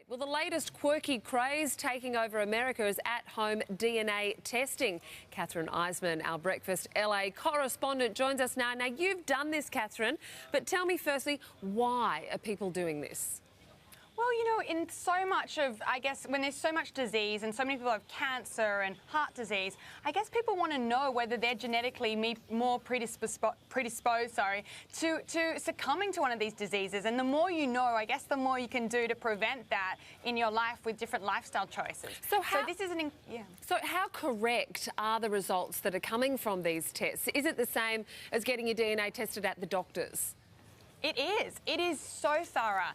Well, the latest quirky craze taking over America is at-home DNA testing. Catherine Eisman, our Breakfast LA correspondent, joins us now. Now, you've done this, Catherine, but tell me firstly, why are people doing this? Well, you know, in so much of, I guess, when there's so much disease and so many people have cancer and heart disease, I guess people want to know whether they're genetically more predisposed to succumbing to one of these diseases. And the more you know, I guess the more you can do to prevent that in your life with different lifestyle choices. So this is So how correct are the results that are coming from these tests? Is it the same as getting your DNA tested at the doctor's? It is. It is so thorough.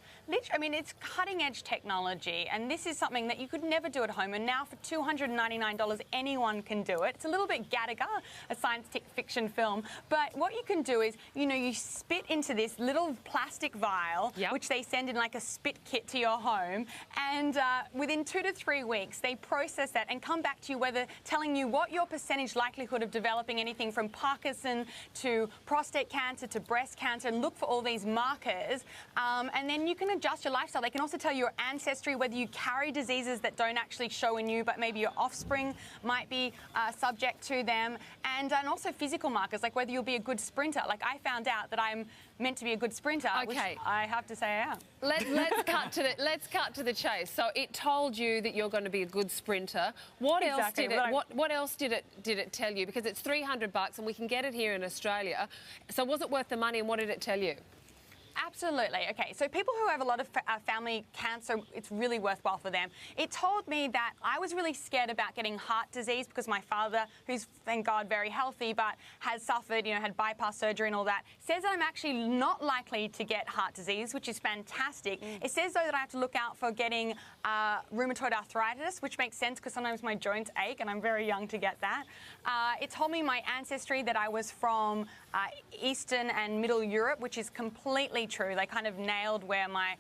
I mean, it's cutting-edge technology, and this is something that you could never do at home. And now for $299, anyone can do it. It's a little bit Gattaca, a science fiction film. But what you can do is, you know, you spit into this little plastic vial, which they send in like a spit kit to your home, and within 2 to 3 weeks, they process that and come back to you, telling you what your percentage likelihood of developing anything from Parkinson to prostate cancer to breast cancer, and look for all these markers, and then you can adjust your lifestyle. They can also tell your ancestry, whether you carry diseases that don't actually show in you, but maybe your offspring might be subject to them, and also physical markers, like whether you'll be a good sprinter. Like, I found out that I'm meant to be a good sprinter, which I have to say I am. Let's cut to the chase. So it told you that you're going to be a good sprinter. What else did it? What else did it tell you? Because it's $300 and we can get it here in Australia. So was it worth the money, and what did it tell you? Absolutely. Okay, so people who have a lot of family cancer, it's really worthwhile for them. It told me that I was really scared about getting heart disease because my father, who's, thank God, very healthy, but has suffered, you know, had bypass surgery and all that, says that I'm actually not likely to get heart disease, which is fantastic. It says, though, that I have to look out for getting rheumatoid arthritis, which makes sense because sometimes my joints ache and I'm very young to get that. It told me my ancestry, that I was from Eastern and Middle Europe, which is completely true. They kind of nailed where my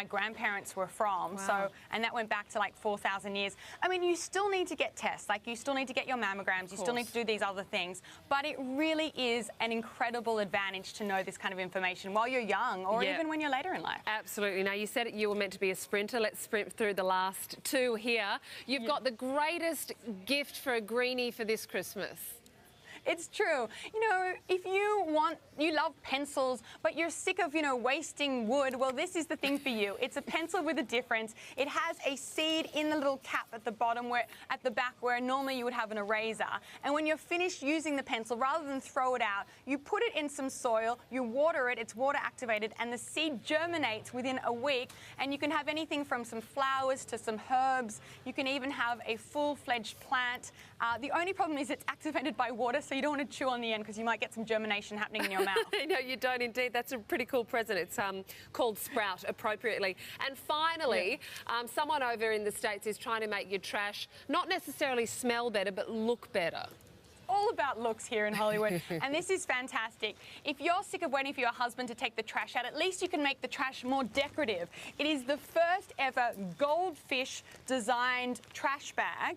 grandparents were from. Wow. So, and that went back to like 4,000 years. I mean, you still need to get tests. Like, you still need to get your mammograms. You still need to do these other things. But it really is an incredible advantage to know this kind of information while you're young, or even when you're later in life. Absolutely. Now, you said you were meant to be a sprinter. Let's sprint through the last two here. You've got the greatest gift for a greenie for this Christmas. It's true. You know, if you love pencils, but you're sick of, you know, wasting wood, well, this is the thing for you. It's a pencil with a difference. It has a seed in the little cap at the bottom, at the back, where normally you would have an eraser. And when you're finished using the pencil, rather than throw it out, you put it in some soil, you water it, it's water activated, and the seed germinates within a week. And you can have anything from some flowers to some herbs. You can even have a full-fledged plant. The only problem is it's activated by water, so you don't want to chew on the end because you might get some germination happening in your mouth. No, you don't indeed. That's a pretty cool present. It's called Sprout, appropriately. And finally, someone over in the States is trying to make your trash not necessarily smell better, but look better. All about looks here in Hollywood, and this is fantastic. If you're sick of waiting for your husband to take the trash out, at least you can make the trash more decorative. It is the first ever goldfish designed trash bag.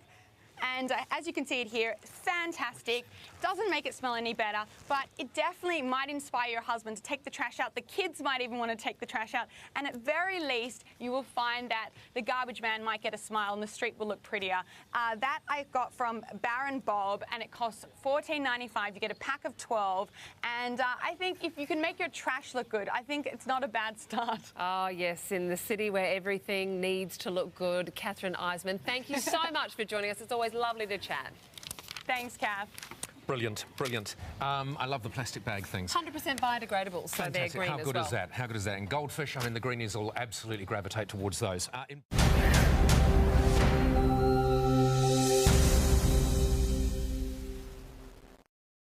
And as you can see it here, fantastic. Doesn't make it smell any better, but it definitely might inspire your husband to take the trash out. The kids might even want to take the trash out. And at very least, you will find that the garbage man might get a smile and the street will look prettier. That I got from Baron Bob, and it costs $14.95. You get a pack of 12. And I think if you can make your trash look good, I think it's not a bad start. Oh, yes, in the city where everything needs to look good. Catherine Eisman, thank you so much for joining us. It's always lovely to chat. Thanks, Kath. Brilliant, brilliant. I love the plastic bag things. 100% biodegradable, so they're green as well. How good is that? How good is that? And goldfish, I mean, the greenies will absolutely gravitate towards those.